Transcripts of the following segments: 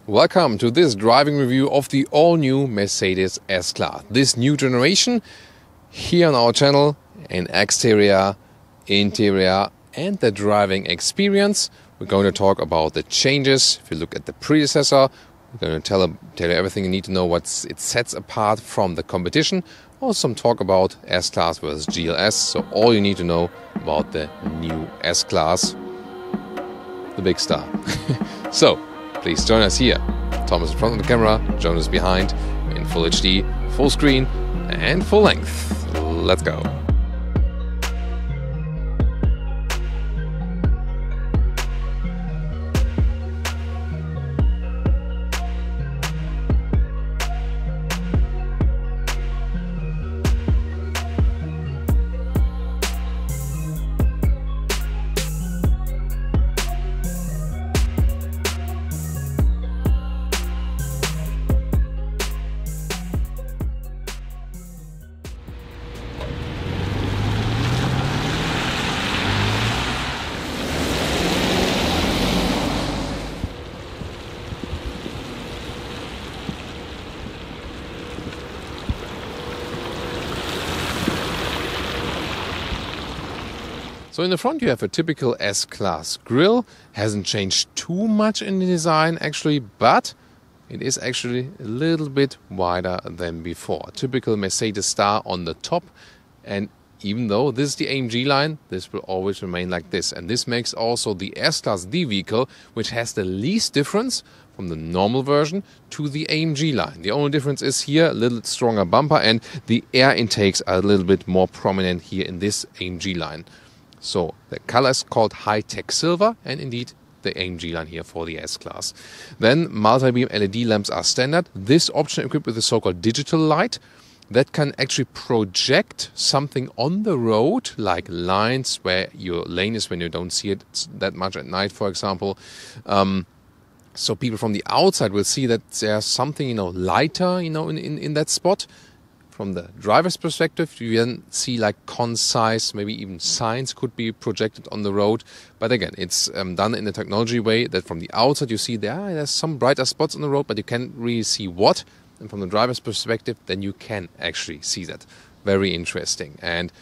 Welcome to this driving review of the all-new Mercedes S-Class. This new generation here on our channel in exterior, interior and the driving experience. We're going to talk about the changes. If you look at the predecessor, we're going to tell you everything you need to know what it sets apart from the competition. Also some talk about S-Class versus GLS, so all you need to know about the new S-Class, the big star. So, please join us here. Thomas in front of the camera, Jonas behind, in full HD, full screen and full length. Let's go. So in the front you have a typical S-Class grille. Hasn't changed too much in the design actually, but it is actually a little bit wider than before. Typical Mercedes star on the top, and even though this is the AMG line, this will always remain like this. And this makes also the S-Class the vehicle which has the least difference from the normal version to the AMG line. The only difference is here a little stronger bumper and the air intakes are a little bit more prominent here in this AMG line. So the color is called high-tech silver, and indeed the AMG line here for the S-Class. Then multi-beam LED lamps are standard. This option equipped with a so-called digital light that can actually project something on the road, like lines where your lane is when you don't see it that much at night, for example. So people from the outside will see that there's something, lighter, in that spot. From the driver's perspective, you then see like concise, maybe even signs could be projected on the road. But again, it's done in a technology way that from the outside you see there's some brighter spots on the road, but you can't really see what. And from the driver's perspective, then you can actually see that. Very interesting. And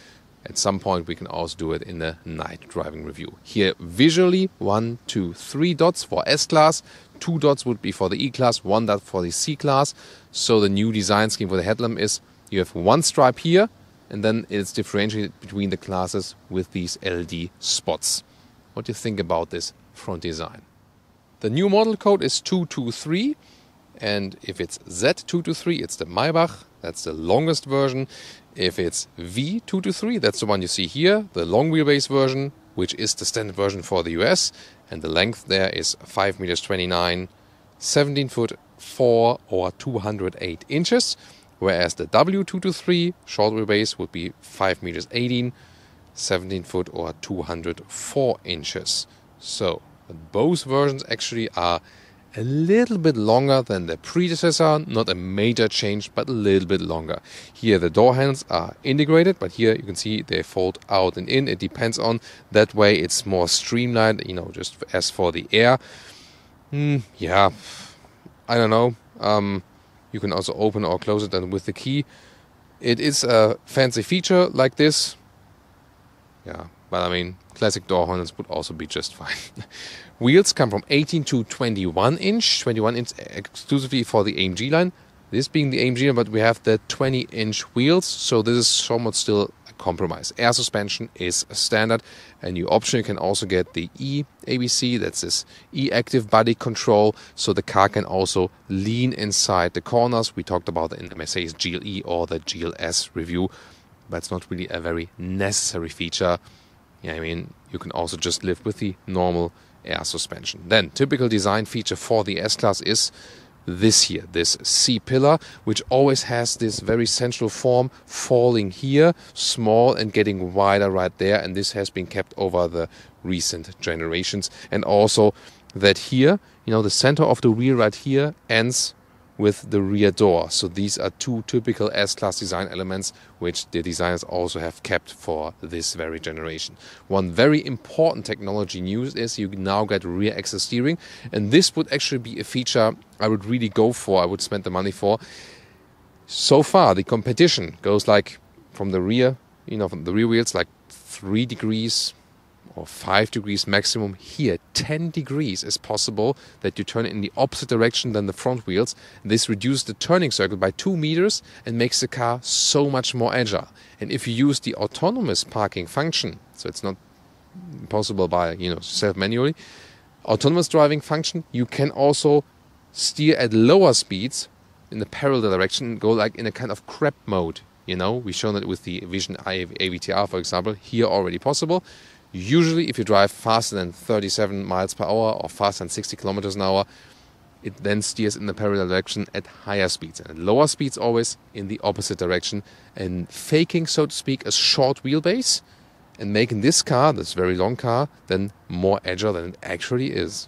at some point we can also do it in the night driving review. Here visually, 1, 2, 3 dots for S-Class. 2 dots would be for the E-Class, 1 dot for the C-Class. So the new design scheme for the headlamp is you have one stripe here, and then it's differentiated between the classes with these LED spots. What do you think about this front design? The new model code is 223, and if it's Z223, it's the Maybach, that's the longest version. If it's V223, that's the one you see here, the long wheelbase version, which is the standard version for the US, and the length there is 5 meters 29, 17 foot 4 or 208 inches. Whereas the W223 short wheelbase would be 5 meters 18, 17 foot or 204 inches. So both versions actually are a little bit longer than the predecessor. Not a major change, but a little bit longer. Here the door handles are integrated, but here you can see they fold out and in. It depends on that way. It's more streamlined, just as for the air. Yeah, I don't know. You can also open or close it then with the key. It is a fancy feature like this. Yeah, but I mean, classic door handles would also be just fine. Wheels come from 18 to 21 inch. 21 inch exclusively for the AMG line. This being the AMG line, but we have the 20-inch wheels. So this is somewhat still a compromise. Air suspension is standard. A new option, you can also get the E-ABC, that's this E-active body control, so the car can also lean inside the corners. We talked about it in the Mercedes GLE or the GLS review, but it's not really a very necessary feature. Yeah, I mean, you can also just live with the normal air suspension. Then, typical design feature for the S-Class is this here, this C-pillar, which always has this very central form falling here, small and getting wider right there, and this has been kept over the recent generations. And also that here, the center of the wheel right here ends with the rear door. So these are two typical S-Class design elements which the designers also have kept for this very generation. One very important technology news is you now get rear axle steering, and this would actually be a feature I would really go for, I would spend the money for. So far the competition goes like from the rear, from the rear wheels, like 3 degrees or 5 degrees maximum. Here 10 degrees is possible that you turn in the opposite direction than the front wheels. This reduces the turning circle by 2 meters and makes the car so much more agile. And if you use the autonomous parking function, so it's not possible by self-manually, autonomous driving function, you can also steer at lower speeds in the parallel direction and go like in a kind of crab mode. We've shown it with the Vision AVTR, for example, here already possible. Usually if you drive faster than 37 miles per hour or faster than 60 kilometers an hour, it then steers in the parallel direction at higher speeds, and at lower speeds always in the opposite direction, and faking, so to speak, a short wheelbase and making this car, this very long car, then more agile than it actually is.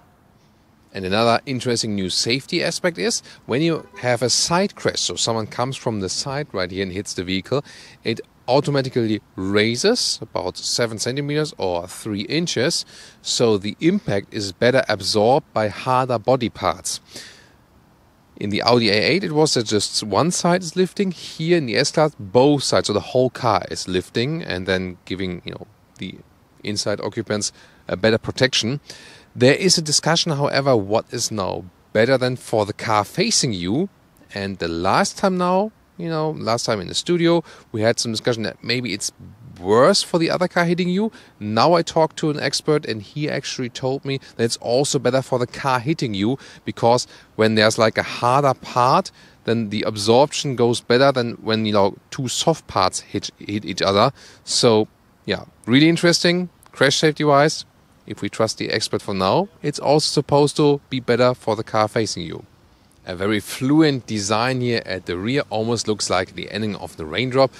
And another interesting new safety aspect is when you have a side crash, so someone comes from the side right here and hits the vehicle, it automatically raises about 7 centimeters or 3 inches, so the impact is better absorbed by harder body parts. In the Audi A8 it was that just one side is lifting. Here in the S-Class both sides, so the whole car is lifting and then giving the inside occupants a better protection. There is a discussion, however, what is now better than for the car facing you. And the last time last time in the studio, we had some discussion that maybe it's worse for the other car hitting you. Now I talked to an expert and he actually told me that it's also better for the car hitting you, because when there's like a harder part, then the absorption goes better than when two soft parts hit each other. So yeah, really interesting, crash safety wise. If we trust the expert for now, it's also supposed to be better for the car facing you. A very fluent design here at the rear, almost looks like the ending of the raindrop.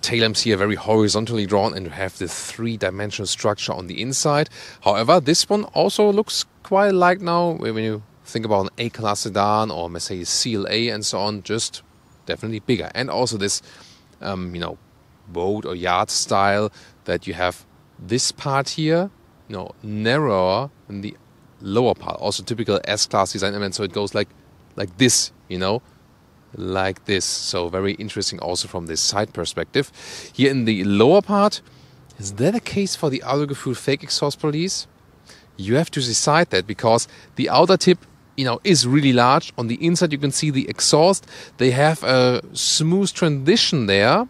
Tail lamps here very horizontally drawn and have the 3-dimensional structure on the inside. However, this one also looks quite like now, when you think about an A-Class sedan or Mercedes CLA and so on, just definitely bigger. And also this, boat or yacht style, that you have this part here, narrower than the lower part. Also typical S-Class design element, so it goes like this, like this. So very interesting also from this side perspective. Here in the lower part, is that a case for the Autogefuehl fake exhaust police? You have to decide that, because the outer tip, is really large. On the inside you can see the exhaust. They have a smooth transition there,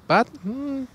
but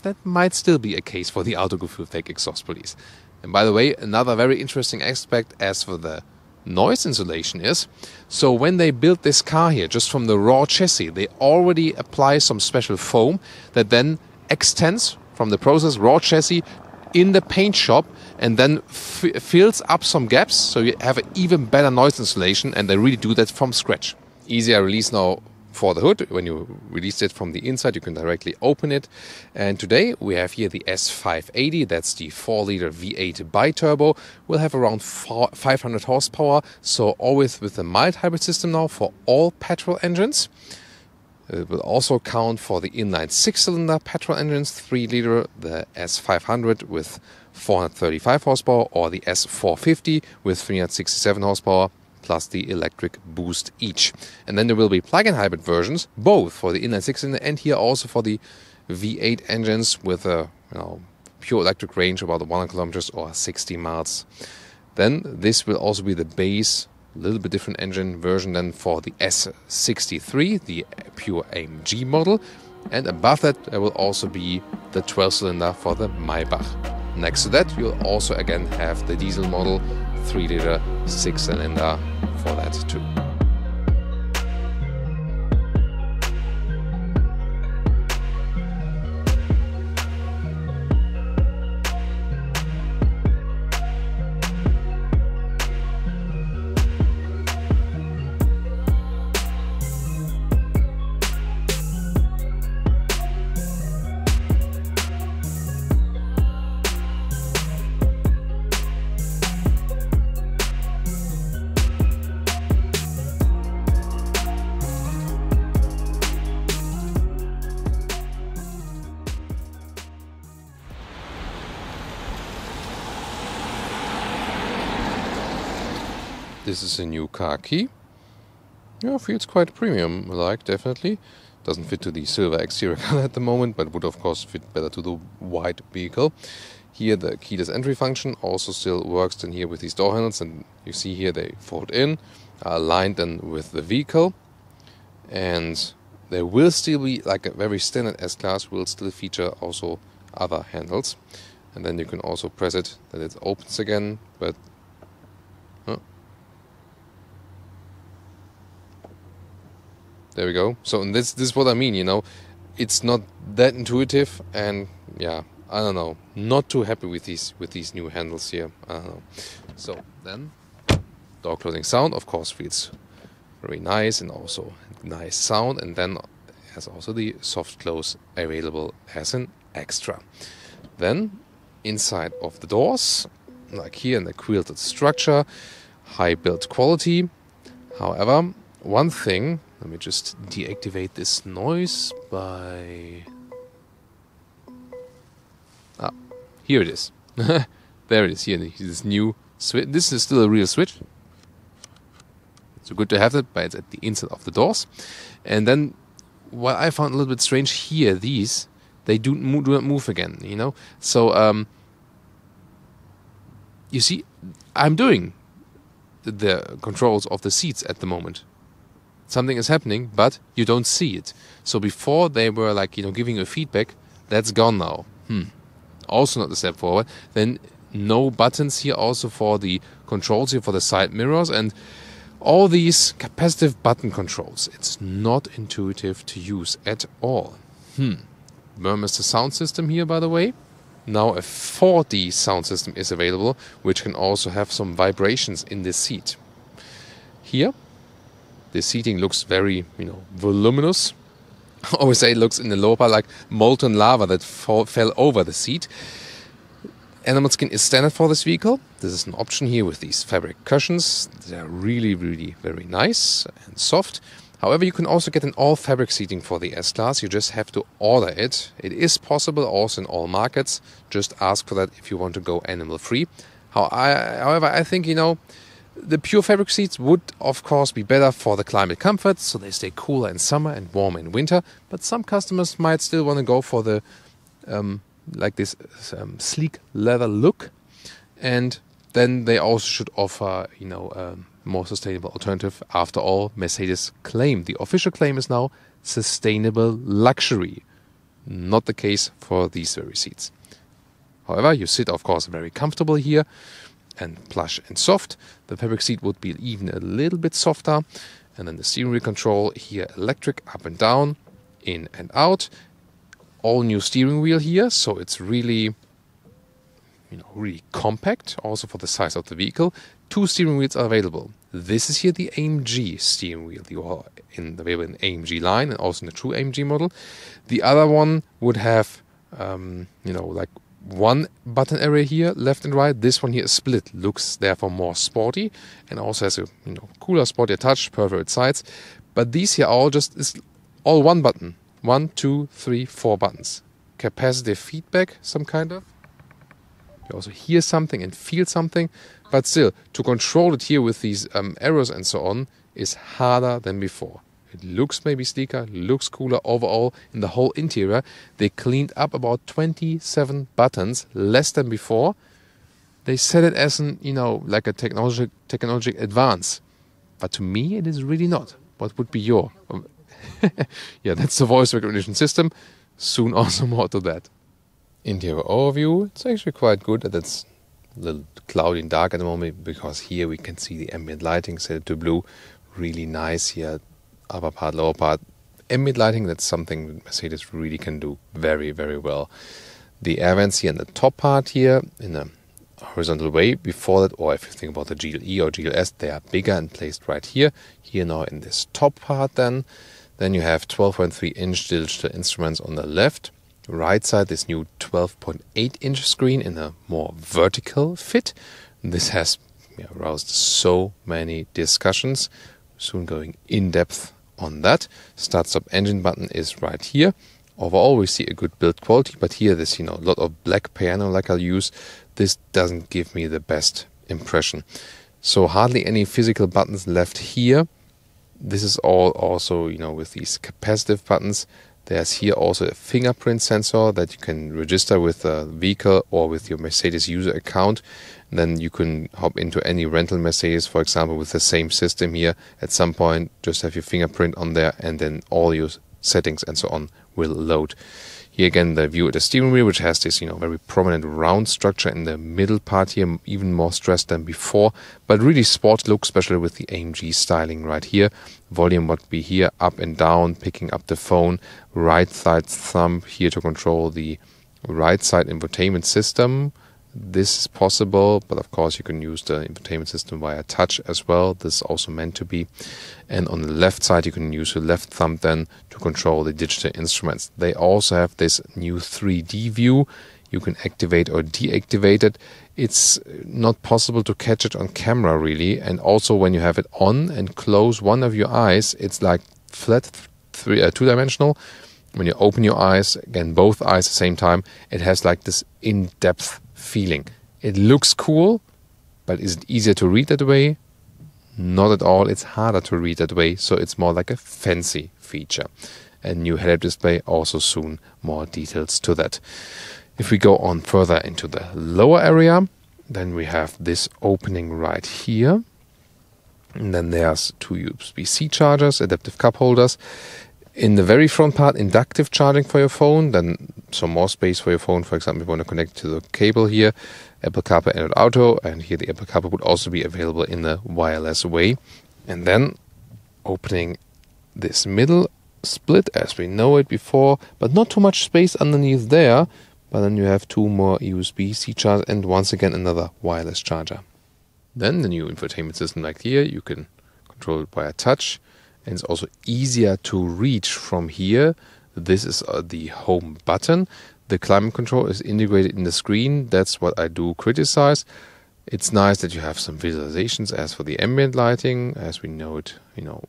that might still be a case for the Autogefuehl fake exhaust police. And by the way, another very interesting aspect as for the noise insulation is, so when they built this car here, just from the raw chassis, they already apply some special foam that then extends from the process raw chassis in the paint shop and then fills up some gaps, so you have an even better noise insulation, and they really do that from scratch. Easier release now for the hood. When you release it from the inside, you can directly open it. And today we have here the S580, that's the 4-liter V8 biturbo. We'll have around 500 horsepower, so always with a mild hybrid system now for all petrol engines. It will also count for the inline 6-cylinder petrol engines, 3-liter, the S500 with 435 horsepower, or the S450 with 367 horsepower. Plus the electric boost each. And then there will be plug-in hybrid versions, both for the inline 6-cylinder and here also for the V8 engines with a pure electric range of about 100 kilometers or 60 miles. Then this will also be the base, a little bit different engine version than for the S63, the pure AMG model. And above that there will also be the 12-cylinder for the Maybach. Next to that you'll also again have the diesel model, 3-liter 6-cylinder for that too. This is a new car key. Yeah, feels quite premium-like, definitely. Doesn't fit to the silver exterior color at the moment, but would of course fit better to the white vehicle. Here the keyless entry function also still works in here with these door handles, and you see here they fold in, are aligned then with the vehicle. And there will still be, like a very standard S-Class, will still feature also other handles. And then you can also press it, that it opens again, but there we go. So this is what I mean, you know. It's not that intuitive, and yeah, I don't know. Not too happy with these new handles here. I don't know. So then, door closing sound, of course, feels very nice and also nice sound. And then has also the soft close available as an extra. Then inside of the doors, like here in the quilted structure, high build quality. However, one thing. Let me just deactivate this noise by... here it is. There it is, here, this new switch. This is still a real switch. So good to have that, but it's at the inside of the doors. And then, what I found a little bit strange here, these, they do not move again, you know? So, you see, I'm doing the controls of the seats at the moment. Something is happening, but you don't see it. So before they were like, you know, giving you feedback, that's gone now. Also not a step forward. Then no buttons here also for the controls here for the side mirrors and all these capacitive button controls. It's not intuitive to use at all. Burmester sound system here, by the way. Now a 4D sound system is available, which can also have some vibrations in the seat. Here, the seating looks very, you know, voluminous. I always say it looks in the lower part like molten lava that fell over the seat. Animal skin is standard for this vehicle. This is an option here with these fabric cushions. They're really, really very nice and soft. However, you can also get an all-fabric seating for the S-Class. You just have to order it. It is possible also in all markets. Just ask for that if you want to go animal-free. However, I think, you know, the pure fabric seats would, of course, be better for the climate comfort, so they stay cooler in summer and warmer in winter. But some customers might still want to go for the like this sleek leather look, and then they also should offer, you know, a more sustainable alternative. After all, Mercedes claim, the official claim is now sustainable luxury. Not the case for these very seats. However, you sit, of course, very comfortable here. And plush and soft. The fabric seat would be even a little bit softer. And then the steering wheel control here, electric, up and down, in and out. All new steering wheel here, so it's really, you know, really compact, also for the size of the vehicle. 2 steering wheels are available. This is here the AMG steering wheel. You are available in AMG-line and also in the true AMG model. The other one would have, you know, like one button area here, left and right. This one here is split, looks therefore more sporty, and also has a, you know, cooler, sportier touch, perforated sides. But these here are all just all one button. 1, 2, 3, 4 buttons. Capacitive feedback, some kind of. You also hear something and feel something, but still, to control it here with these arrows and so on is harder than before. It looks maybe sleeker, looks cooler overall in the whole interior. They cleaned up about 27 buttons, less than before. They said it as an, you know, like a technology advance. But to me, it is really not. What would be your? Yeah, that's the voice recognition system. Soon also more to that. Interior overview, it's actually quite good. It's a little cloudy and dark at the moment because here we can see the ambient lighting set to blue. Really nice here. Upper part, lower part. Ambient lighting, that's something Mercedes really can do very, very well. The air vents here in the top part here in a horizontal way. Before that, or if you think about the GLE or GLS, they are bigger and placed right here. Here now in this top part then. Then you have 12.3-inch digital instruments on the left. Right side, this new 12.8-inch screen in a more vertical fit. This has aroused so many discussions. Soon going in depth on that. Start-stop engine button is right here. Overall, we see a good build quality, but here this, you know, a lot of black piano like I'll use. This doesn't give me the best impression. So hardly any physical buttons left here. This is all also, with these capacitive buttons. There's here also a fingerprint sensor that you can register with the vehicle or with your Mercedes user account. And then you can hop into any rental Mercedes, for example, with the same system here. At some point, just have your fingerprint on there, and then all your settings and so on will load. Here again, the view of the steering wheel, which has this, very prominent round structure in the middle part here, even more stressed than before, but really sport look, especially with the AMG styling right here. Volume would be here, up and down, picking up the phone, right side thumb here to control the right side infotainment system. This is possible, but of course you can use the infotainment system via touch as well. This is also meant to be. And on the left side you can use your left thumb then to control the digital instruments. They also have this new 3D view. You can activate or deactivate it. It's not possible to catch it on camera really, and also when you have it on and close one of your eyes, it's like flat two-dimensional. When you open your eyes, again both eyes at the same time, it has like this in-depth feeling. It looks cool, but is it easier to read that way? Not at all. It's harder to read that way, so it's more like a fancy feature. And new head-up display, also soon more details to that. If we go on further into the lower area, then we have this opening right here. And then there's two Usbc chargers, adaptive cup holders. In the very front part, inductive charging for your phone, then some more space for your phone. For example, if you want to connect to the cable here, Apple CarPlay, Android Auto, and here the Apple CarPlay would also be available in the wireless way. And then opening this middle split as we know it before, but not too much space underneath there. But then you have two more USB-C chargers and once again another wireless charger. Then the new infotainment system like here, you can control it via touch. And it's also easier to reach from here. This is the home button. The climate control is integrated in the screen. That's what I do criticize. It's nice that you have some visualizations as for the ambient lighting, as we know it,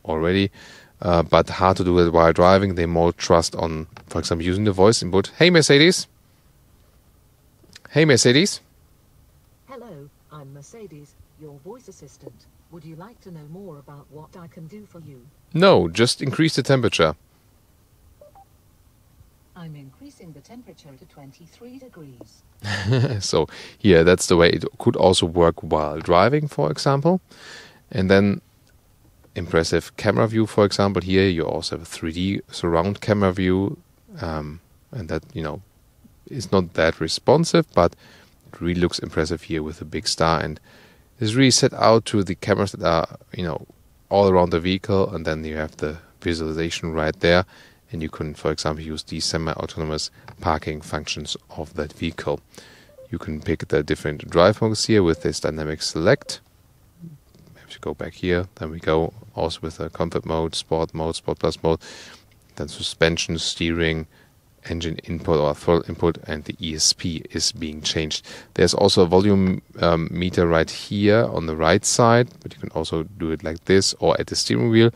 already. But hard to do it while driving. They more trust on, for example, using the voice input. Hey Mercedes. Hey Mercedes. Hello, I'm Mercedes, your voice assistant. Would you like to know more about what I can do for you? No, just increase the temperature. I'm increasing the temperature to 23 degrees. So here, that's the way it could also work while driving, for example. And then impressive camera view, for example. Here you also have a 3D surround camera view. And that, is not that responsive, but it really looks impressive here with a big star. And it's really set out to the cameras that are, all around the vehicle, and then you have the visualization right there, and you can, for example, use the semi-autonomous parking functions of that vehicle. You can pick the different drive modes here with this dynamic select. If you go back here, then we go also with the comfort mode, sport plus mode, then suspension, steering, engine input or throttle input, and the ESP is being changed. There's also a volume meter right here on the right side, but you can also do it like this or at the steering wheel.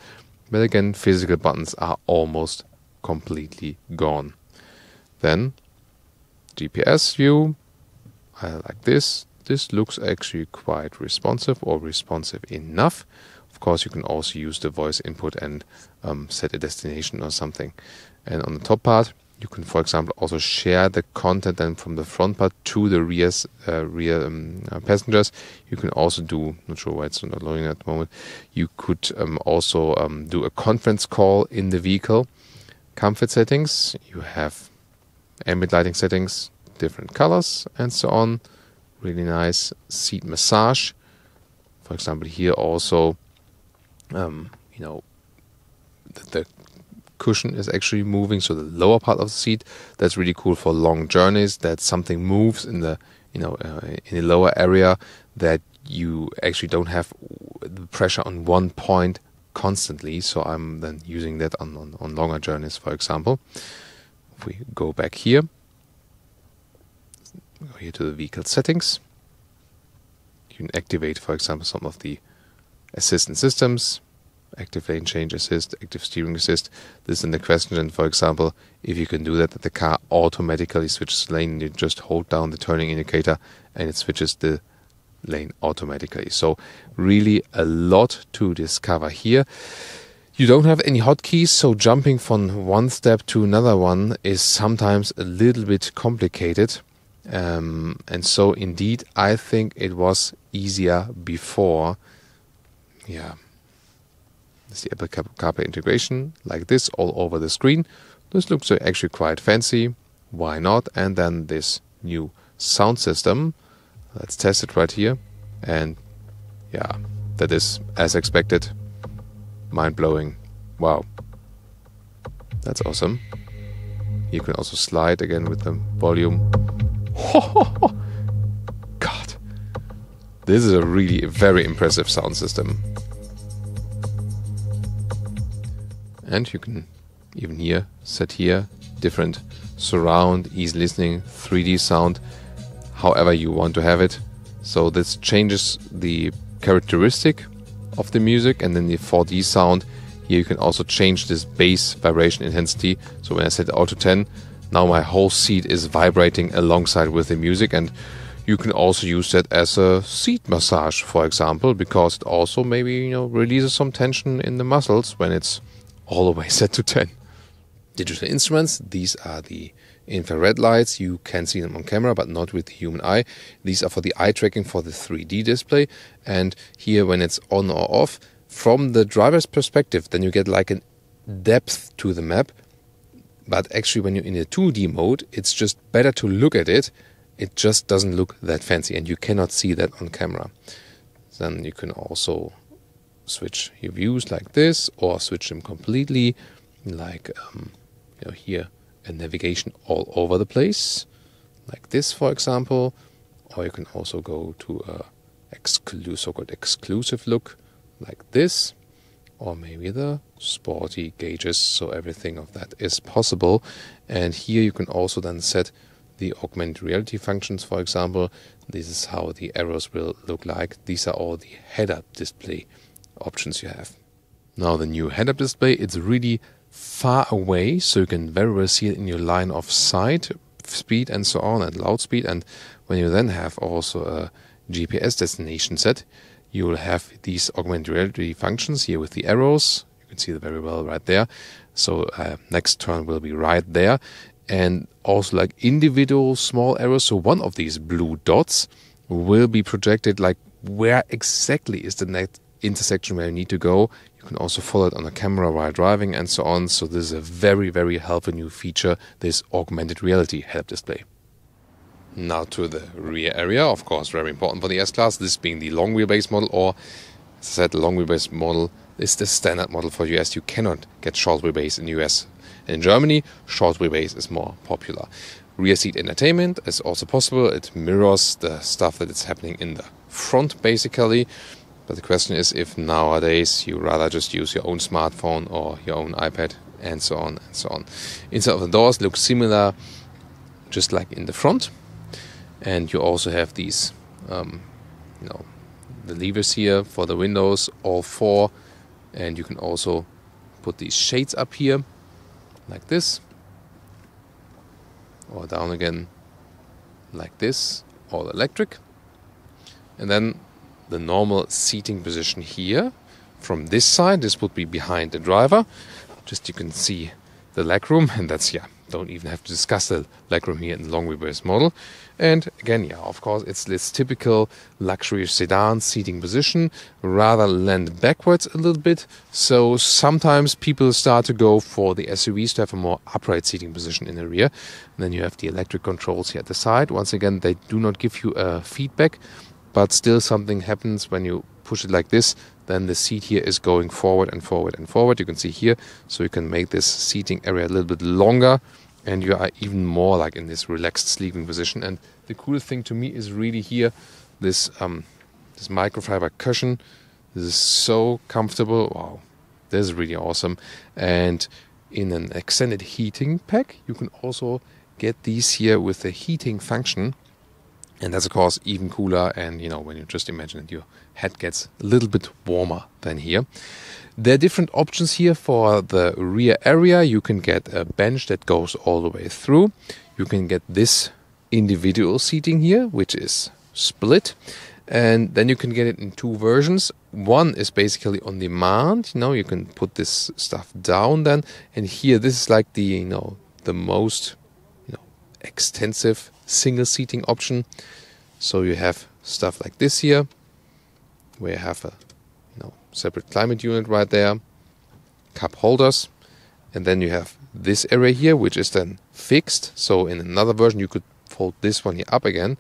But again, physical buttons are almost completely gone. Then GPS view, I like this. This looks actually quite responsive or responsive enough. Of course, you can also use the voice input and set a destination or something. And on the top part, you can, for example, also share the content then from the front part to the rear passengers. You can also do, not sure why it's not loading at the moment, you could also do a conference call in the vehicle. Comfort settings, you have ambient lighting settings, different colors and so on. Really nice seat massage. For example, here also, the cushion is actually moving, so the lower part of the seat. That's really cool for long journeys, that something moves in the in the lower area, that you actually don't have the pressure on one point constantly. So I'm then using that on longer journeys, for example. If we go back here, go here to the vehicle settings, you can activate, for example, some of the assistant systems. Active lane change assist, active steering assist. This is in the question, and for example, if you can do that the car automatically switches lane, you just hold down the turning indicator and it switches the lane automatically. So really a lot to discover here. You don't have any hotkeys, so jumping from one step to another one is sometimes a little bit complicated. And so indeed, I think it was easier before. Yeah, it's the Apple CarPlay integration like this all over the screen. This looks actually quite fancy. Why not? And then this new sound system. Let's test it right here. And yeah, that is as expected. Mind-blowing. Wow. That's awesome. You can also slide again with the volume. God. This is a really very impressive sound system. And you can even here, set here, different surround, easy listening, 3D sound, however you want to have it. So this changes the characteristic of the music, and then the 4D sound. Here you can also change this bass vibration intensity. So when I set auto 10, now my whole seat is vibrating alongside with the music, and you can also use that as a seat massage, for example, because it also maybe releases some tension in the muscles when it's all the way set to 10. Digital instruments, these are the infrared lights. You can see them on camera, but not with the human eye. These are for the eye tracking for the 3D display. And here, when it's on or off, from the driver's perspective, then you get like a depth to the map. But actually, when you're in a 2D mode, it's just better to look at it. It just doesn't look that fancy, and you cannot see that on camera. Then you can also switch your views like this, or switch them completely, like here, a navigation all over the place, like this, for example. Or you can also go to a so-called exclusive look, like this, or maybe the sporty gauges, so everything of that is possible. And here you can also then set the augmented reality functions, for example. This is how the arrows will look like. These are all the head-up display options you have. Now the new head-up display, it's really far away, so you can very well see it in your line of sight, speed and so on, and loud speed. And when you then have also a GPS destination set, you will have these augmented reality functions here with the arrows. You can see it very well right there. So next turn will be right there. And also like individual small arrows. So one of these blue dots will be projected like where exactly is the next intersection where you need to go. You can also follow it on a camera while driving and so on. So this is a very, very helpful new feature, this augmented reality head-up display. Now to the rear area, of course, very important for the S-Class, this being the long wheelbase model, or as I said, the long wheelbase model is the standard model for US. You cannot get short wheelbase in US. In Germany, short wheelbase is more popular. Rear seat entertainment is also possible. It mirrors the stuff that is happening in the front, basically. But the question is if nowadays you rather just use your own smartphone or your own iPad and so on and so on. Inside of the doors looks similar, just like in the front. And you also have these, the levers here for the windows, all four. And you can also put these shades up here, like this. Or down again, like this, all electric. And then the normal seating position here. From this side, this would be behind the driver. Just you can see the legroom, and that's, don't even have to discuss the legroom here in the long wheelbase model. And again, of course, it's this typical luxury sedan seating position, rather leaned backwards a little bit. So sometimes people start to go for the SUVs to have a more upright seating position in the rear. And then you have the electric controls here at the side. Once again, they do not give you a feedback, but still something happens when you push it like this. Then the seat here is going forward and forward and forward. You can see here, so you can make this seating area a little bit longer, and you are even more like in this relaxed sleeping position. And the cool thing to me is really here, this microfiber cushion. This is so comfortable. Wow, this is really awesome. And in an extended heating pack, you can also get these here with the heating function. And that's, of course, even cooler. And, when you just imagine that your head gets a little bit warmer than here. There are different options here for the rear area. You can get a bench that goes all the way through. You can get this individual seating here, which is split. And then you can get it in two versions. One is basically on demand. You can put this stuff down then. And here, this is like the, the most, extensive single seating option. So you have stuff like this here, where you have a, separate climate unit right there, cup holders, and then you have this area here, which is then fixed. So in another version, you could fold this one here up again.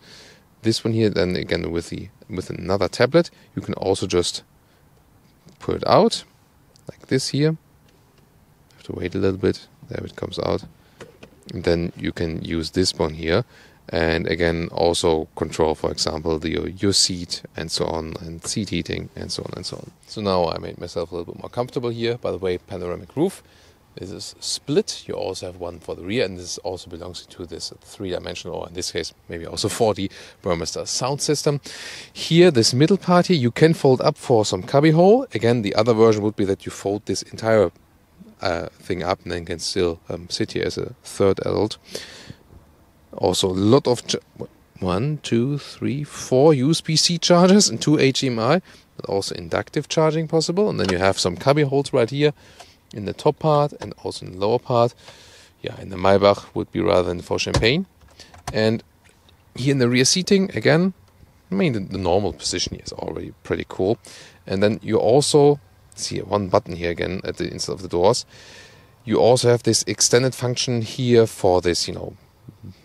This one here, then again with another tablet, you can also just pull it out like this here. You have to wait a little bit. There it comes out. And then you can use this one here, and again also control, for example, your seat and so on, and seat heating and so on and so on. So now I made myself a little bit more comfortable here. By the way, panoramic roof. This is split. You also have one for the rear, and this also belongs to this 3-dimensional, or in this case, maybe also 4D Burmester sound system. Here, this middle part here, you can fold up for some cubbyhole. Again, the other version would be that you fold this entire thing up, and then can still sit here as a third adult. Also, a lot of 1, 2, 3, 4 Usbc chargers and 2 HDMI, but also inductive charging possible. And then you have some cubby holes right here in the top part and also in the lower part. Yeah, in the Maybach would be rather than for Champagne. And here in the rear seating, again, the normal position here is already pretty cool. And then you also see one button here again at the inside of the doors. You also have this extended function here for this,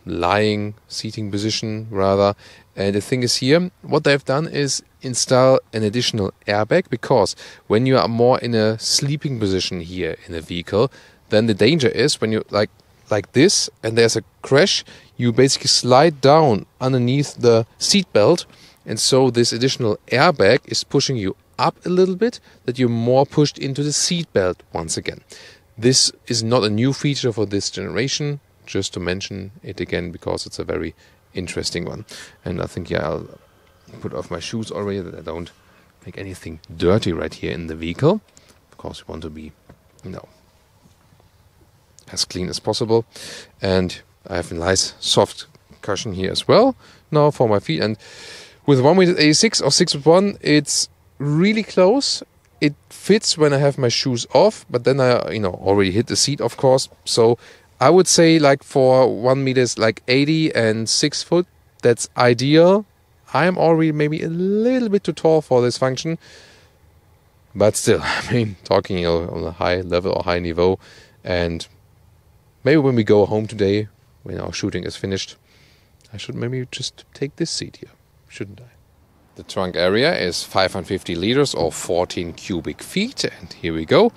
lying seating position rather. And the thing is here, what they've done is install an additional airbag, because when you are more in a sleeping position here in a vehicle, then the danger is when you like this and there's a crash, you basically slide down underneath the seat belt, and so this additional airbag is pushing you up a little bit, that you're more pushed into the seat belt once again. This is not a new feature for this generation, just to mention it again because it's a very interesting one. And I think, yeah, I'll put off my shoes already, that I don't make anything dirty right here in the vehicle. Of course, we want to be, as clean as possible. And I have a nice soft cushion here as well now for my feet. And with 1m86 or 6'1", it's really close. It fits when I have my shoes off, but then I, already hit the seat, of course. So I would say, like, for 1m80 and 6 foot, that's ideal. I am already maybe a little bit too tall for this function, but still, talking on a high level or high niveau. And maybe when we go home today, when our shooting is finished, I should maybe just take this seat here, shouldn't I? The trunk area is 550 liters or 14 cubic feet, and here we go.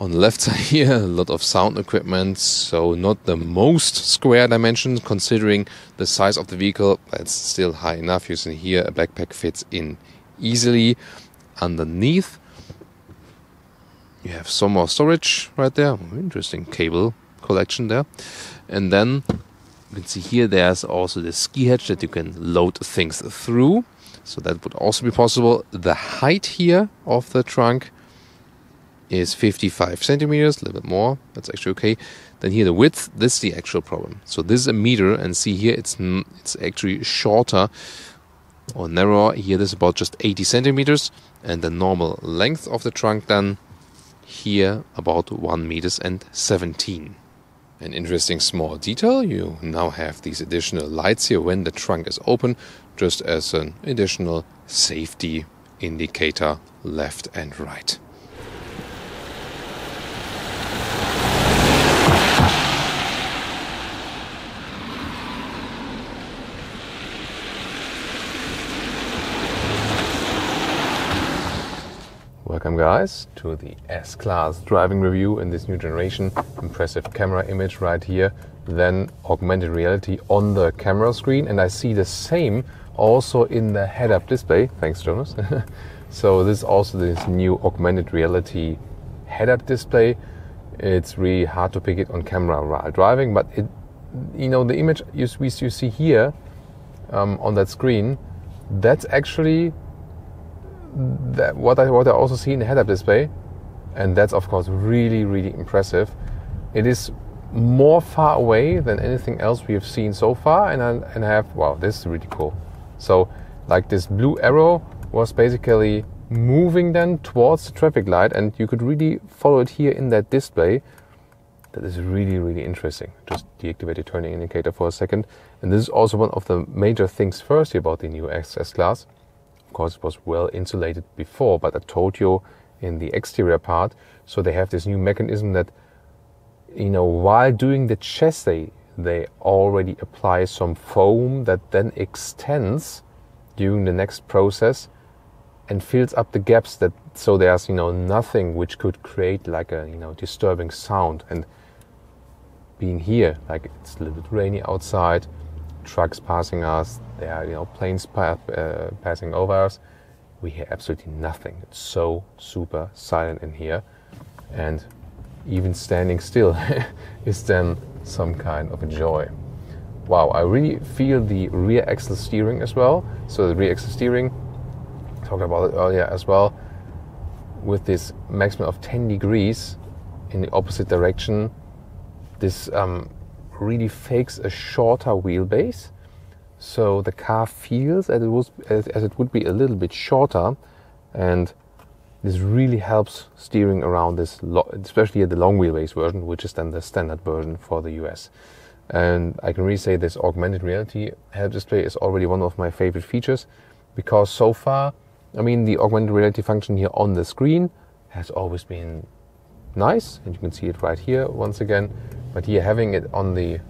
On the left side here, a lot of sound equipment, so not the most square dimensions considering the size of the vehicle. That's still high enough. You see here a backpack fits in easily. Underneath, you have some more storage right there. Interesting cable collection there. And then you can see here there's also the ski hatch that you can load things through. So that would also be possible. The height here of the trunk is 55 centimeters, a little bit more. That's actually okay. Then here the width, this is the actual problem. So this is a meter, and see here it's actually shorter or narrower. Here this is about just 80 centimeters, and the normal length of the trunk then here about 1.17 meters. An interesting small detail, you now have these additional lights here when the trunk is open, just as an additional safety indicator left and right. Welcome guys to the S-Class driving review in this new generation. Impressive camera image right here, then augmented reality on the camera screen, and I see the same also in the head-up display. Thanks, Jonas. So this is also this new augmented reality head-up display. It's really hard to pick it on camera while driving, but it, the image you see here on that screen, that's actually what I also see in the head-up display, and that's of course really, really impressive. It is more far away than anything else we have seen so far, and I have, wow, this is really cool. So Like this blue arrow was basically moving then towards the traffic light, and you could really follow it here in that display. That is really, really interesting. Just deactivate the turning indicator for a second. And this is also one of the major things first here about the new S-Class. Of course, it was well insulated before, but I told you in the exterior part. So they have this new mechanism that, you know, while doing the chassis, they already apply some foam that then extends during the next process and fills up the gaps, that so there's, you know, nothing which could create like a, you know, disturbing sound. And being here, like it's a little bit rainy outside, trucks passing us, there are, you know, planes passing over us, we hear absolutely nothing. It's so super silent in here, and even standing still is then some kind of a joy. Wow, I really feel the rear axle steering as well. So the rear axle steering, talked about it earlier as well, with this maximum of 10 degrees in the opposite direction. This really fakes a shorter wheelbase, so the car feels as it would be a little bit shorter, and this really helps steering around this, especially the long wheelbase version, which is then the standard version for the US. And I can really say this augmented reality head-up display is already one of my favorite features, because so far, I mean, the augmented reality function here on the screen has always been nice, and you can see it right here once again. But here, having it on the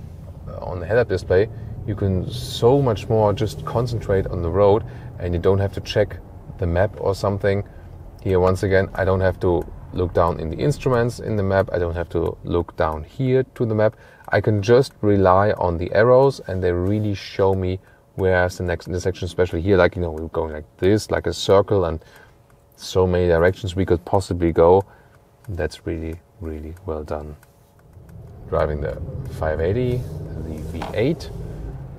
head-up display, you can so much more just concentrate on the road, and you don't have to check the map or something. Here, once again, I don't have to look down in the instruments in the map. I don't have to look down here to the map. I can just rely on the arrows, and they really show me where's the next intersection, especially here, like, you know, we're going like this, like a circle, and so many directions we could possibly go. That's really, really well done. Driving the 580, the V8.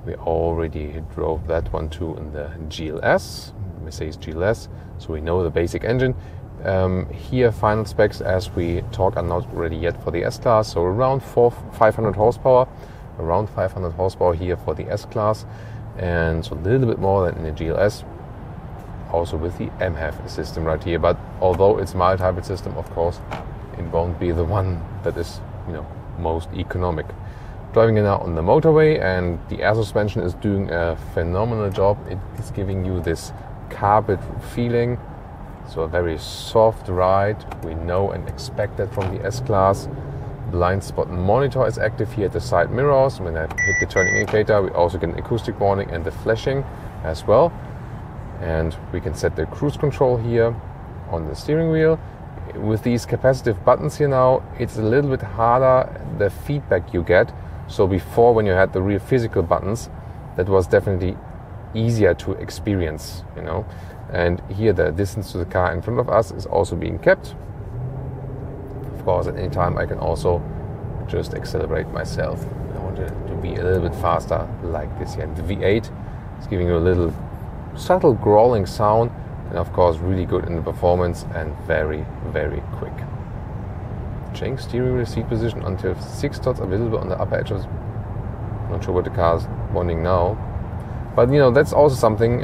We already drove that one too in the GLS, Mercedes GLS, so we know the basic engine. Here, final specs as we talk are not ready yet for the S-Class, so around 500 horsepower, around 500 horsepower here for the S-Class, and so a little bit more than in the GLS, also with the MHEV system right here. But although it's mild hybrid system, of course, it won't be the one that is, you know, most economic. Driving it now on the motorway, and the air suspension is doing a phenomenal job. It is giving you this carpet feeling, so a very soft ride. We know and expect that from the S-Class. Blind spot monitor is active here at the side mirrors. When I hit the turning indicator, we also get an acoustic warning and the flashing as well. And we can set the cruise control here on the steering wheel. With these capacitive buttons here now, it's a little bit harder, the feedback you get. So before, when you had the real physical buttons, that was definitely easier to experience, you know. And here the distance to the car in front of us is also being kept. Of course, at any time I can also just accelerate myself. I want it to be a little bit faster like this here. And the V8 is giving you a little subtle growling sound, and of course really good in the performance and very, very quick. Change steering wheel seat position until 6 dots available on the upper edge of. Not sure what the car is wanting now, but you know, that's also something.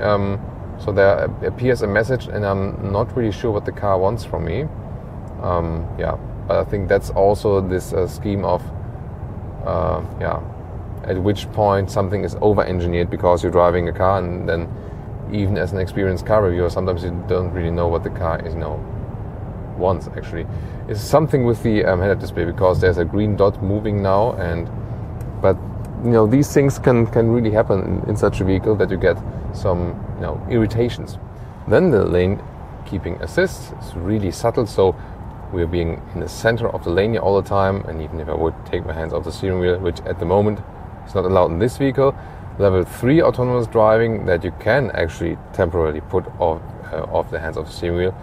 So there appears a message, and I'm not really sure what the car wants from me. Yeah, but I think that's also this scheme of at which point something is over-engineered because you're driving a car, and then even as an experienced car reviewer, sometimes you don't really know what the car is, you know, wants actually. It's something with the head-up display, because there's a green dot moving now, but you know, these things can really happen in such a vehicle that you get some, you know, irritations. Then the lane keeping assist is really subtle, so we're being in the center of the lane here all the time. And even if I would take my hands off the steering wheel, which at the moment is not allowed in this vehicle, level 3 autonomous driving that you can actually temporarily put off the hands of the steering wheel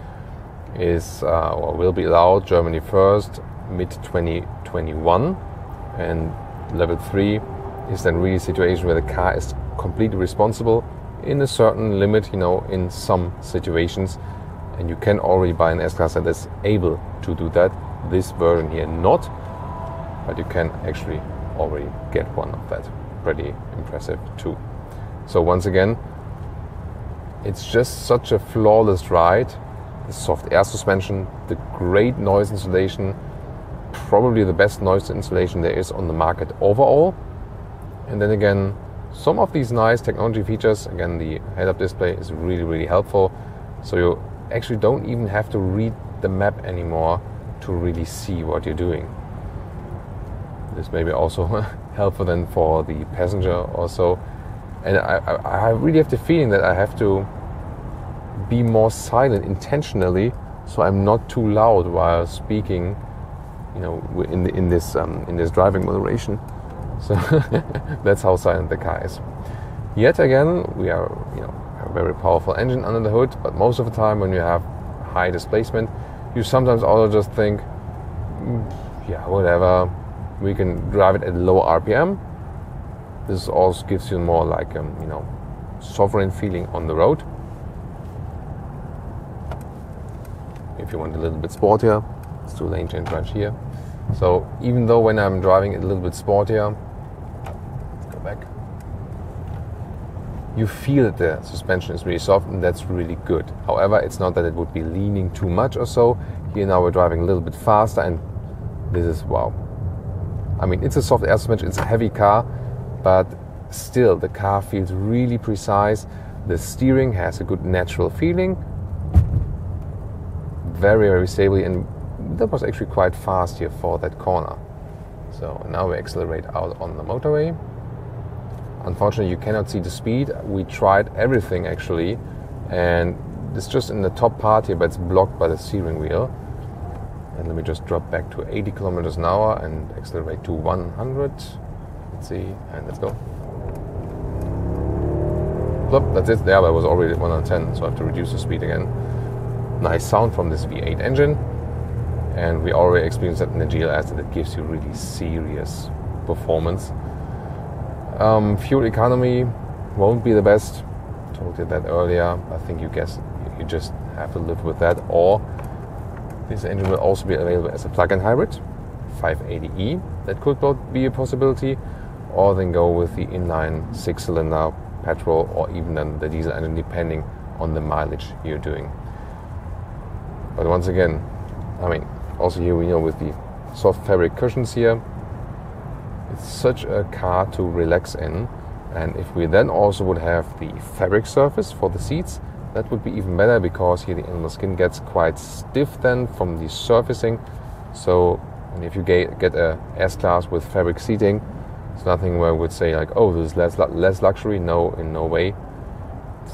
is or will be allowed. Germany first, mid 2021, and level 3 is then really a situation where the car is completely responsible in a certain limit, you know, in some situations, and you can already buy an S-Class that is able to do that. This version here not, but you can actually already get one of that. Pretty impressive too. So once again, It's just such a flawless ride. The soft air suspension, the great noise insulation, probably the best noise insulation there is on the market overall. And then again, some of these nice technology features, again, the head-up display is really, really helpful. So you actually don't even have to read the map anymore to really see what you're doing. This may be also helpful then for the passenger also. And I really have the feeling that I have to be more silent intentionally, so I'm not too loud while speaking, you know, in this driving moderation. So that's how silent the car is. Yet again, we are, you know, have a very powerful engine under the hood, but most of the time when you have high displacement, you sometimes also just think, yeah, whatever, we can drive it at low RPM. This also gives you more like, you know, sovereign feeling on the road. If you want a little bit sportier, let's do lane change right here. So even though when I'm driving it a little bit sportier, let's go back, you feel that the suspension is really soft, and that's really good. However, it's not that it would be leaning too much or so. Here now we're driving a little bit faster, and this is wow. I mean, it's a soft air suspension, it's a heavy car, but still the car feels really precise. The steering has a good natural feeling, very, very stably, and that was actually quite fast here for that corner. So now we accelerate out on the motorway. Unfortunately, you cannot see the speed. We tried everything actually, and it's just in the top part here, but it's blocked by the steering wheel. And let me just drop back to 80 kilometers an hour and accelerate to 100. Let's see, and let's go. Plop, that's it. There, I was already at 110, so I have to reduce the speed again. Nice sound from this V8 engine. And we already experienced that in the GLS, that it gives you really serious performance. Fuel economy won't be the best. Told you that earlier. I think you just have to live with that. Or this engine will also be available as a plug-in hybrid, 580e. That could be a possibility. Or then go with the inline 6-cylinder petrol, or even then the diesel engine, depending on the mileage you're doing. But once again, I mean, also here we know with the soft fabric cushions here, it's such a car to relax in. And if we then also would have the fabric surface for the seats, that would be even better, because here the animal skin gets quite stiff then from the surfacing. So if you get a S-Class with fabric seating, it's nothing where I would say like, oh, this is less luxury. No, in no way.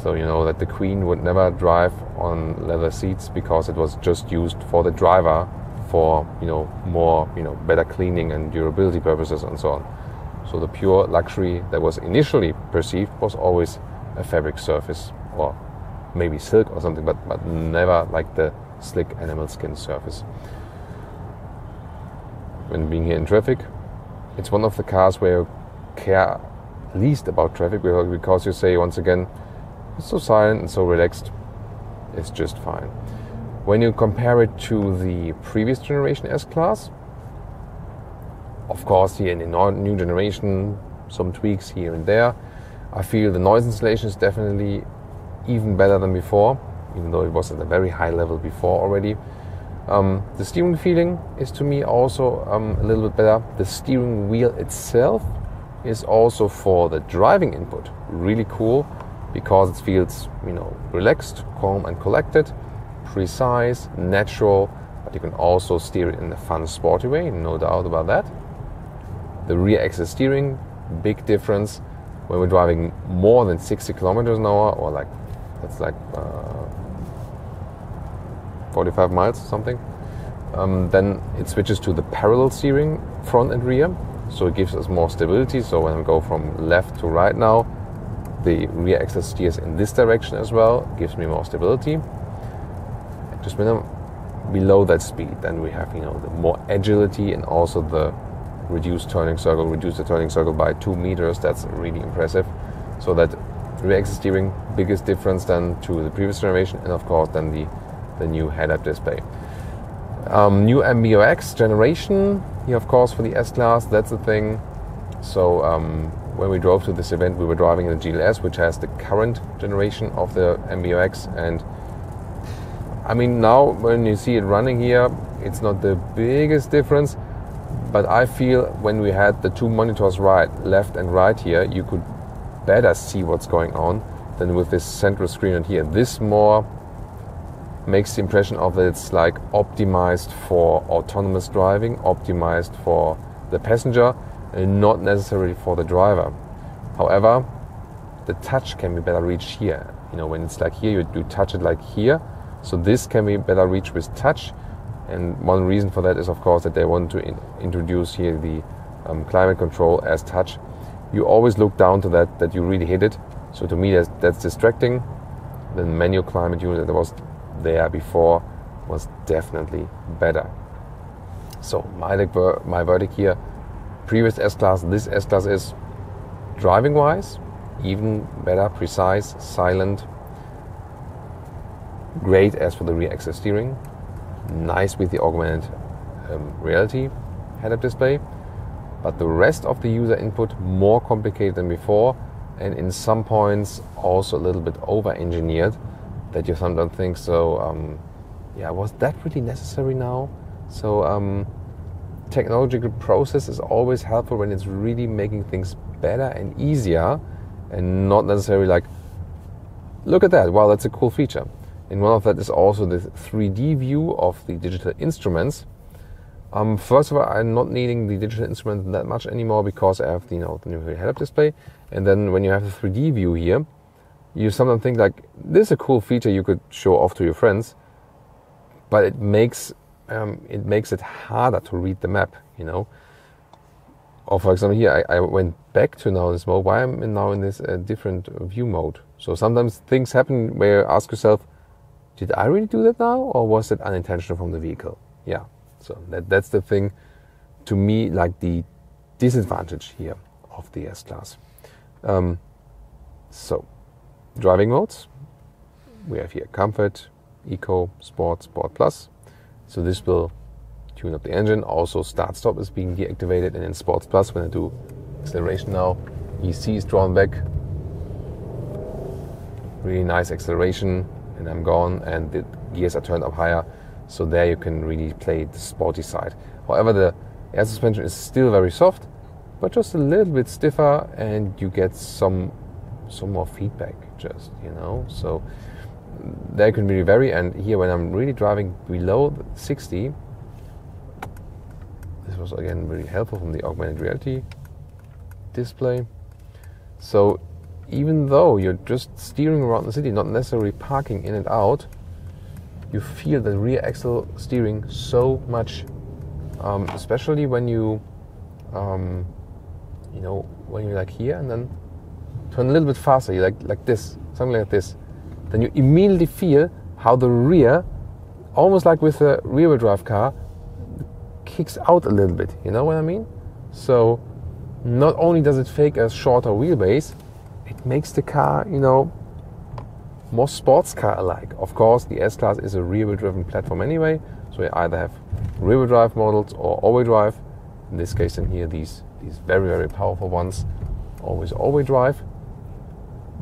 So you know that the Queen would never drive on leather seats, because it was just used for the driver for, you know, more, you know, better cleaning and durability purposes and so on. So the pure luxury that was initially perceived was always a fabric surface, or maybe silk or something, but never like the slick animal skin surface. When being here in traffic, it's one of the cars where you care least about traffic, because you say, once again, it's so silent and so relaxed, it's just fine. When you compare it to the previous generation S-Class, of course here in the new generation, some tweaks here and there. I feel the noise insulation is definitely even better than before, even though it was at a very high level before already. The steering feeling is to me also a little bit better. The steering wheel itself is also, for the driving input, really cool, because it feels, you know, relaxed, calm and collected, precise, natural, but you can also steer it in a fun, sporty way, no doubt about that. The rear axis steering, big difference when we're driving more than 60 kilometers an hour, or like, that's like 45 miles or something. Then it switches to the parallel steering, front and rear, so it gives us more stability. So when I go from left to right now, the rear axis steers in this direction as well, gives me more stability. Just when I'm below that speed, then we have, you know, the more agility, and also the reduce the turning circle by 2 meters. That's really impressive. So that rear axis steering, biggest difference then to the previous generation, and of course then the new head-up display. New MBUX generation here, of course, for the S-Class, that's the thing. So when we drove to this event, we were driving in the GLS, which has the current generation of the MBUX, and I mean, now when you see it running here, it's not the biggest difference, but I feel when we had the two monitors left and right here, you could better see what's going on than with this central screen and here. This more makes the impression of that it's like optimized for autonomous driving, optimized for the passenger, and not necessarily for the driver. However, the touch can be better reached here. You know, when it's like here, you touch it like here. So this can be better reached with touch. And one reason for that is, of course, that they want to introduce here the climate control as touch. You always look down to that you really hit it. So to me, that's distracting. The manual climate unit that was there before was definitely better. So my verdict here, previous S-Class, this S-Class is driving-wise even better, precise, silent, great as for the rear axle steering, nice with the augmented reality head-up display, but the rest of the user input more complicated than before, and in some points also a little bit over-engineered, that you sometimes think, so yeah, was that really necessary now? So technological process is always helpful when it's really making things better and easier, and not necessarily like, look at that, wow, that's a cool feature. And one of that is also the 3D view of the digital instruments. First of all, I'm not needing the digital instrument that much anymore because I have the new head-up display. And then when you have the 3D view here, you sometimes think like, this is a cool feature you could show off to your friends, but it makes it harder to read the map, you know. Or for example, here I went back to now this mode. Why am I now in this different view mode? So sometimes things happen where you ask yourself, did I really do that now, or was it unintentional from the vehicle? Yeah, so that's the thing, to me, like the disadvantage here of the S-Class. So, driving modes. We have here Comfort, Eco, Sport, Sport Plus. So this will tune up the engine. Also, Start-Stop is being deactivated, and in Sports Plus, when I do acceleration now, EC is drawn back. Really nice acceleration. And I'm gone, and the gears are turned up higher, so there you can really play the sporty side. However, the air suspension is still very soft, but just a little bit stiffer, and you get some more feedback, just, you know. So there can really vary. And here, when I'm really driving below 60, this was again really helpful from the augmented reality display. So even though you're just steering around the city, not necessarily parking in and out, you feel the rear axle steering so much, especially when you, when you're like here and then turn a little bit faster, you like this, something like this, then you immediately feel how the rear, almost like with a rear-wheel drive car, kicks out a little bit. You know what I mean? So not only does it fake a shorter wheelbase, it makes the car, more sports car-alike. Of course, the S-Class is a rear-wheel driven platform anyway, so you either have rear-wheel drive models or all-wheel drive. In this case, in here, these very, very powerful ones, always all-wheel drive.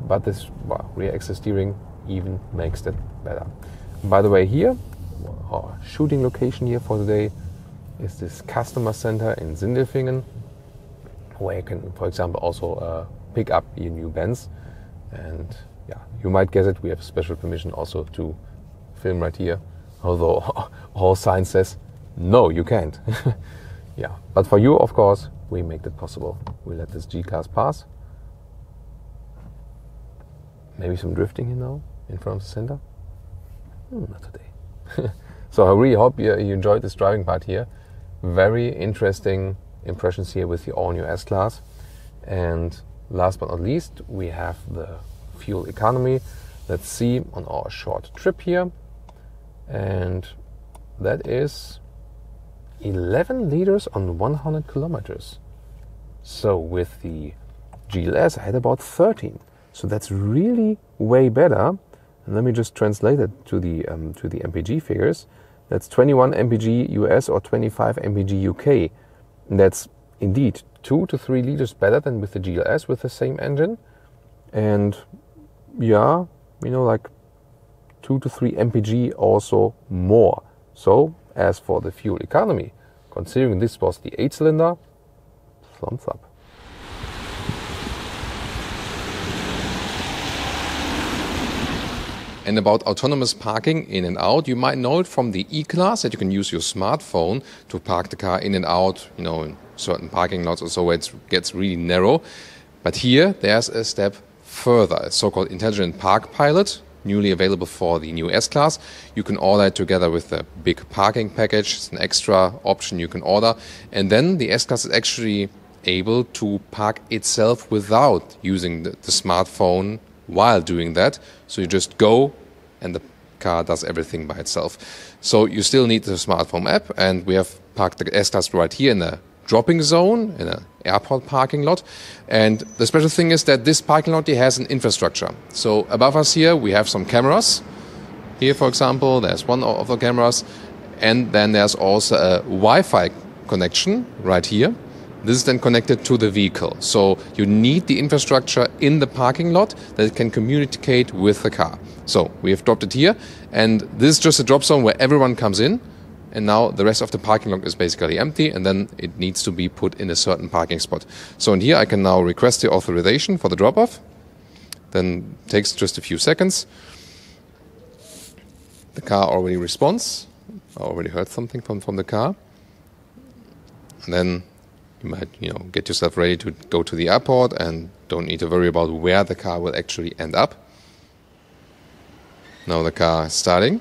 But this rear axle steering even makes that better. By the way, here, our shooting location here for today is this customer center in Sindelfingen, where you can, for example, also pick up your new Benz. And yeah, you might guess it, we have special permission also to film right here, although all signs says no, you can't. Yeah, but for you, of course, we make that possible. We let this G-Class pass. Maybe some drifting in front of the center. Not today. So I really hope you enjoyed this driving part here. Very interesting impressions here with the all-new S-Class. And last but not least, we have the fuel economy. Let's see on our short trip here. And that is 11 liters on 100 kilometers. So with the GLS, I had about 13. So that's really way better. And let me just translate it to the MPG figures. That's 21 MPG US or 25 MPG UK. And that's indeed 2 to 3 liters better than with the GLS with the same engine. And yeah, you know, like 2 to 3 mpg also more. So as for the fuel economy, considering this was the 8-cylinder, thumbs up. And about autonomous parking in and out, you might know it from the E-Class that you can use your smartphone to park the car in and out, you know, in certain parking lots or so where it gets really narrow. But here there's a step further. It's so-called Intelligent Park Pilot, newly available for the new S-Class. You can order it together with the big parking package. It's an extra option you can order. And then the S-Class is actually able to park itself without using the smartphone while doing that. So you just go and the car does everything by itself. So you still need the smartphone app, and we have parked the S-Class right here in a dropping zone, in an airport parking lot. And the special thing is that this parking lot here has an infrastructure. So above us here we have some cameras. Here, for example, there's one of the cameras, and then there's also a Wi-Fi connection right here. This is then connected to the vehicle. So you need the infrastructure in the parking lot that can communicate with the car. So we have dropped it here, and this is just a drop zone where everyone comes in, and now the rest of the parking lot is basically empty, and then it needs to be put in a certain parking spot. So in here I can now request the authorization for the drop-off. Then it takes just a few seconds. The car already responds. I already heard something from the car. And then you might, you know, get yourself ready to go to the airport and don't need to worry about where the car will actually end up. Now the car is starting.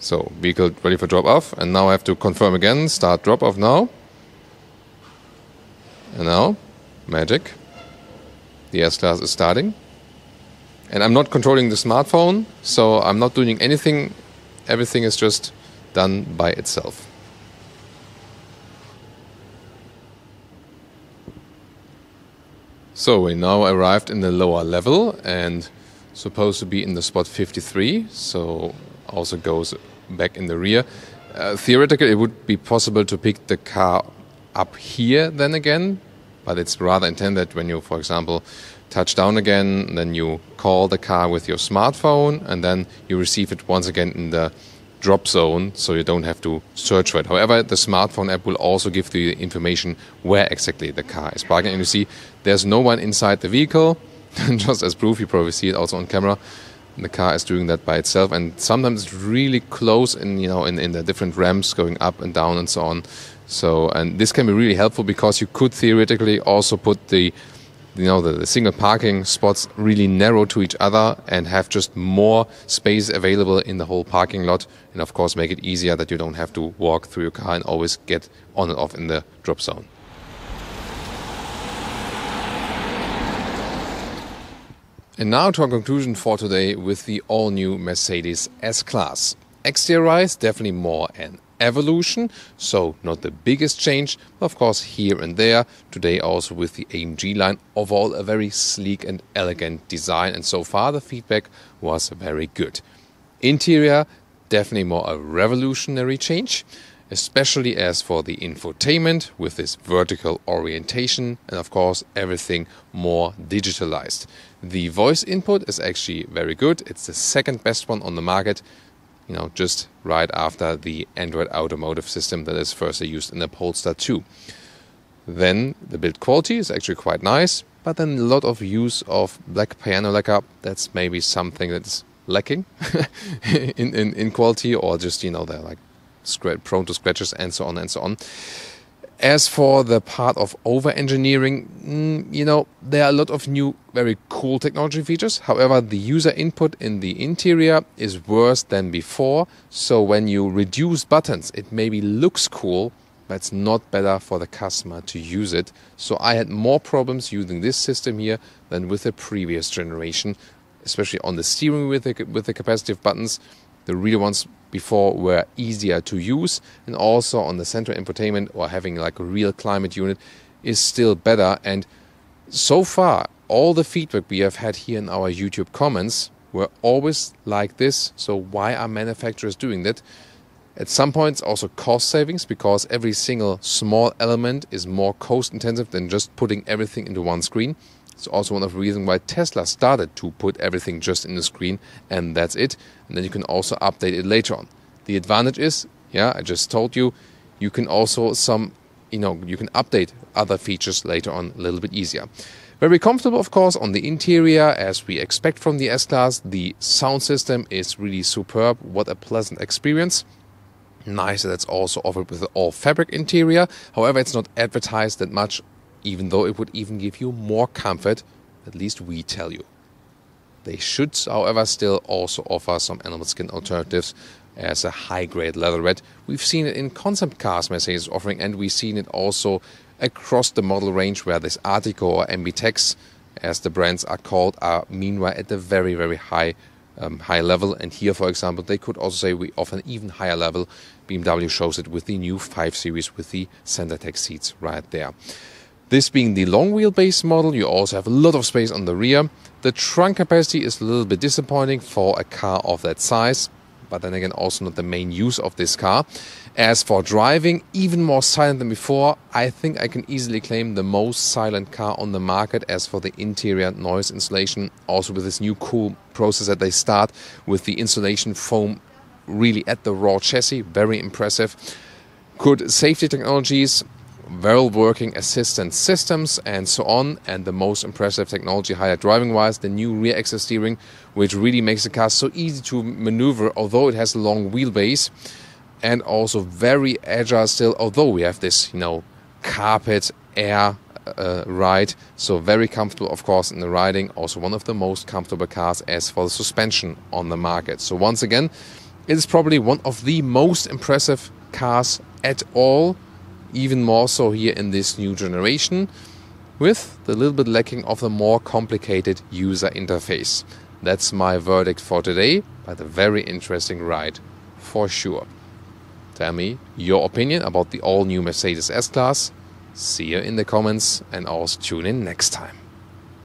So vehicle ready for drop off, and now I have to confirm again, start drop off now. And now, magic. The S-Class is starting. And I'm not controlling the smartphone, so I'm not doing anything. Everything is just done by itself. So we now arrived in the lower level and supposed to be in the spot 53, so also goes back in the rear. Theoretically, it would be possible to pick the car up here then again, but it's rather intended when you, for example, touch down again, then you call the car with your smartphone, and then you receive it once again in the drop zone, so you don't have to search for it. However, the smartphone app will also give the information where exactly the car is parking. And you see, there's no one inside the vehicle. Just as proof, you probably see it also on camera. The car is doing that by itself, and sometimes it's really close in, you know, in the different ramps going up and down and so on. So, and this can be really helpful because you could theoretically also put the single parking spots really narrow to each other and have just more space available in the whole parking lot, and of course make it easier that you don't have to walk through your car and always get on and off in the drop zone. And now to our conclusion for today with the all-new Mercedes S-Class. Exterior-wise, definitely more an evolution, so not the biggest change, but of course here and there. Today also with the AMG line, overall a very sleek and elegant design, and so far the feedback was very good. Interior, definitely more a revolutionary change, especially as for the infotainment with this vertical orientation, and of course everything more digitalized. The voice input is actually very good. It's the second best one on the market, you know, just right after the Android Automotive system that is firstly used in the Polestar 2. Then the build quality is actually quite nice, but then a lot of use of black piano lacquer. That's maybe something that's lacking in quality, or just, you know, they're like prone to scratches and so on and so on. As for the part of over-engineering, you know, there are a lot of new, very cool technology features. However, the user input in the interior is worse than before. So when you reduce buttons, it maybe looks cool, but it's not better for the customer to use it. So I had more problems using this system here than with the previous generation, especially on the steering wheel with the capacitive buttons. The real ones before were easier to use, and also on the central infotainment or having like a real climate unit is still better. And so far, all the feedback we have had here in our YouTube comments were always like this. So why are manufacturers doing that? At some points also cost savings, because every single small element is more cost intensive than just putting everything into one screen. It's also one of the reasons why Tesla started to put everything just in the screen and that's it. And then you can also update it later on. The advantage is, yeah, I just told you, you can also you can update other features later on a little bit easier. Very comfortable, of course, on the interior, as we expect from the S-Class. The sound system is really superb. What a pleasant experience. Nice that it's also offered with an all-fabric interior. However, it's not advertised that much, even though it would even give you more comfort, at least we tell you. They should, however, still also offer some animal skin alternatives as a high-grade leatherette. We've seen it in concept cars Mercedes offering, and we've seen it also across the model range, where this Artico or MB-Tex, as the brands are called, are meanwhile at the very, very high level. And here, for example, they could also say we offer an even higher level. BMW shows it with the new 5 Series with the CenterTech seats right there. This being the long wheelbase model, you also have a lot of space on the rear. The trunk capacity is a little bit disappointing for a car of that size, but then again also not the main use of this car. As for driving, even more silent than before. I think I can easily claim the most silent car on the market. As for the interior noise insulation, also with this new cool process that they start with the insulation foam really at the raw chassis, very impressive. Good safety technologies, well working assistance systems and so on, and the most impressive technology higher driving wise, the new rear axle steering, which really makes the car so easy to maneuver, although it has a long wheelbase, and also very agile still, although we have this carpet air ride, so very comfortable of course in the riding. Also one of the most comfortable cars as for the suspension on the market. So once again, it is probably one of the most impressive cars at all, even more so here in this new generation, with the little bit lacking of the more complicated user interface. That's my verdict for today, but a very interesting ride for sure. Tell me your opinion about the all-new Mercedes S-Class. See you in the comments, and also tune in next time.